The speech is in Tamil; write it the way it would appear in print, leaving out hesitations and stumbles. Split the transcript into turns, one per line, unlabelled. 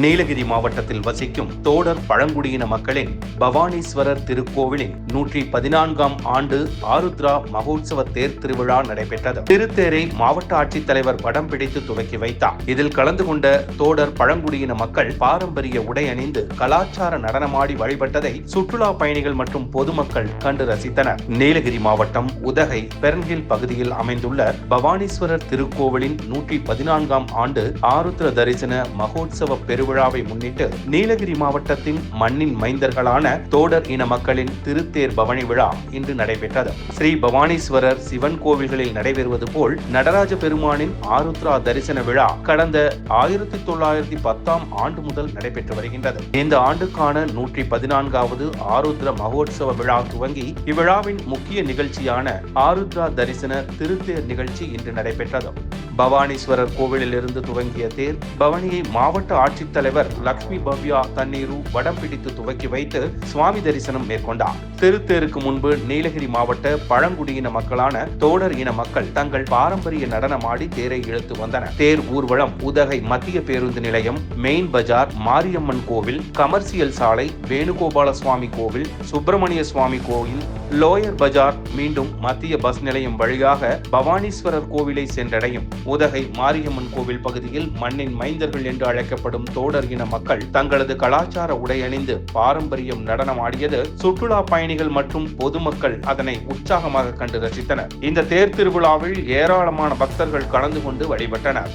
நீலகிரி மாவட்டத்தில் வசிக்கும் தோடர் பழங்குடியின மக்களின் பவானீஸ்வரர் திருக்கோவிலின் 114ஆம் ஆண்டு ஆருத்ரா மகோத்சவ தேர் திருவிழா நடைபெற்றது. திருத்தேரை மாவட்ட ஆட்சித்தலைவர் படம் பிடித்து துவக்கி வைத்தார். இதில் கலந்து கொண்ட தோடர் பழங்குடியின மக்கள் பாரம்பரிய உடை அணிந்து கலாச்சார நடனமாடி வழிபட்டதை சுற்றுலா பயணிகள் மற்றும் பொதுமக்கள் கண்டு ரசித்தனர். நீலகிரி மாவட்டம் உதகை பெர்ன்ஹில் பகுதியில் அமைந்துள்ள பவானீஸ்வரர் திருக்கோவிலின் 114ஆம் ஆண்டு ஆருத்ர தரிசன மகோத்சவ பெருவிழாவை முன்னிட்டு நீலகிரி மாவட்டத்தின் மண்ணின் மைந்தர்களான தோடர் இன மக்களின் திருத்தேர் பவனி விழா இன்று நடைபெற்றது. ஸ்ரீ பவானீஸ்வரர் சிவன் கோவில்களில் நடைபெறுவது போல் நடராஜ பெருமானின் ஆருத்ரா தரிசன விழா கடந்த 1910ஆம் ஆண்டு முதல் நடைபெற்று வருகின்றது. இந்த ஆண்டுக்கான 114வது ஆருத்ர மகோத்சவ விழா துவங்கி இவ்விழாவின் முக்கிய நிகழ்ச்சியான ஆருத்ரா தரிசன திருத்தேர் நிகழ்ச்சி இன்று நடைபெற்றது. பவானீஸ்வரர் கோவிலில் இருந்து துவங்கிய தேர் பவனியை மாவட்ட ஆட்சித்தலைவர் லட்சுமி பவ்யா தண்ணீரு வடம் பிடித்து துவக்கி வைத்து சுவாமி தரிசனம் மேற்கொண்டார். திருத்தேருக்கு முன்பு நீலகிரி மாவட்ட பழங்குடியின மக்களான தோடர் இன மக்கள் தங்கள் பாரம்பரிய நடனமாடி தேரை இழுத்து வந்தனர். தேர் ஊர்வலம் உதகை மத்திய பேருந்து நிலையம், மெயின் பஜார், மாரியம்மன் கோவில், கமர்சியல் சாலை, வேணுகோபால சுவாமி கோவில், சுப்பிரமணிய சுவாமி கோவில், லோயர் பஜார், மீண்டும் மத்திய பஸ் நிலையம் வழியாக பவானீஸ்வரர் கோவிலை சென்றடையும். உதகை மாரியம்மன் கோவில் பகுதியில் மண்ணின் மைந்தர்கள் என்று அழைக்கப்படும் தோடர் இன மக்கள் தங்களது கலாச்சார உடை அணிந்து பாரம்பரியம் நடனமாடியது சுற்றுலா பயணிகள் மற்றும் பொதுமக்கள் அதனை உற்சாகமாக கண்டு ரசித்தனர். இந்த தேர் திருவிழாவில் ஏராளமான பக்தர்கள் கலந்து கொண்டு வழிபட்டனர்.